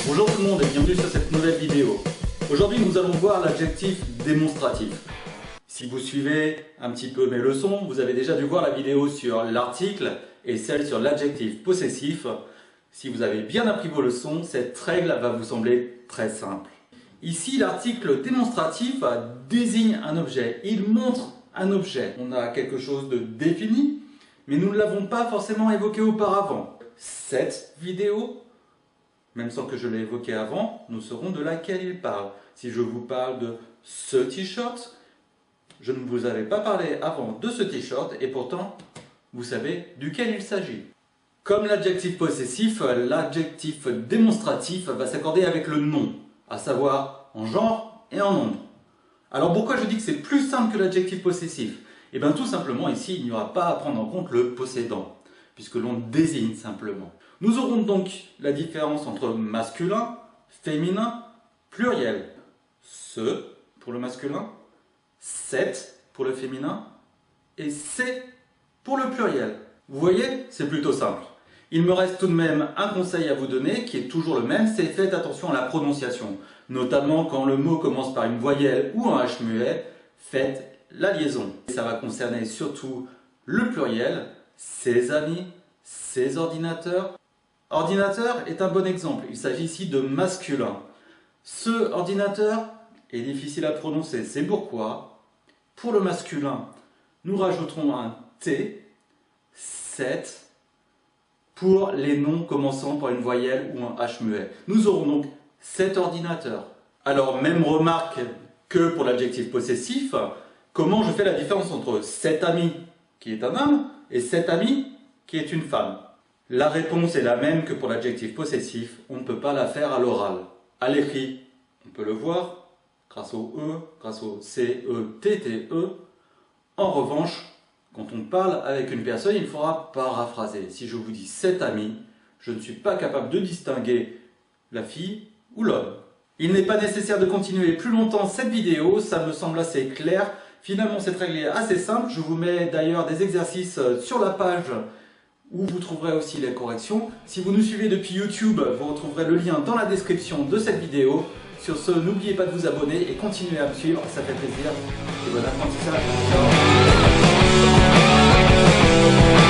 Bonjour tout le monde et bienvenue sur cette nouvelle vidéo. Aujourd'hui nous allons voir l'adjectif démonstratif. Si vous suivez un petit peu mes leçons, vous avez déjà dû voir la vidéo sur l'article et celle sur l'adjectif possessif. Si vous avez bien appris vos leçons, cette règle va vous sembler très simple. Ici, l'article démonstratif désigne un objet, il montre un objet. On a quelque chose de défini, mais nous ne l'avons pas forcément évoqué auparavant. Cette vidéo, même sans que je l'ai évoqué avant, nous saurons de laquelle il parle. Si je vous parle de ce t-shirt, je ne vous avais pas parlé avant de ce t-shirt et pourtant, vous savez duquel il s'agit. Comme l'adjectif possessif, l'adjectif démonstratif va s'accorder avec le nom, à savoir en genre et en nombre. Alors pourquoi je dis que c'est plus simple que l'adjectif possessif? Eh bien tout simplement ici, il n'y aura pas à prendre en compte le possédant, puisque l'on désigne simplement. Nous aurons donc la différence entre masculin, féminin, pluriel. Ce pour le masculin, cette pour le féminin et c'est pour le pluriel. Vous voyez, c'est plutôt simple. Il me reste tout de même un conseil à vous donner qui est toujours le même, c'est faites attention à la prononciation. Notamment quand le mot commence par une voyelle ou un H muet, faites la liaison. Ça va concerner surtout le pluriel, ses amis, ses ordinateurs. Ordinateur est un bon exemple, il s'agit ici de masculin. Ce ordinateur est difficile à prononcer, c'est pourquoi, pour le masculin, nous rajouterons un T, cet, pour les noms commençant par une voyelle ou un H muet. Nous aurons donc cet ordinateur. Alors, même remarque que pour l'adjectif possessif, comment je fais la différence entre cet ami, qui est un homme, et cet ami, qui est une femme? La réponse est la même que pour l'adjectif possessif, on ne peut pas la faire à l'oral. À l'écrit, on peut le voir, grâce au E, grâce au C-E-T-T-E. En revanche, quand on parle avec une personne, il faudra paraphraser. Si je vous dis cet ami, je ne suis pas capable de distinguer la fille ou l'homme. Il n'est pas nécessaire de continuer plus longtemps cette vidéo, ça me semble assez clair. Finalement, cette règle est assez simple. Je vous mets d'ailleurs des exercices sur la page où vous trouverez aussi les corrections. Si vous nous suivez depuis YouTube, vous retrouverez le lien dans la description de cette vidéo. Sur ce, n'oubliez pas de vous abonner et continuez à me suivre, ça fait plaisir. Et bon apprentissage. Ciao.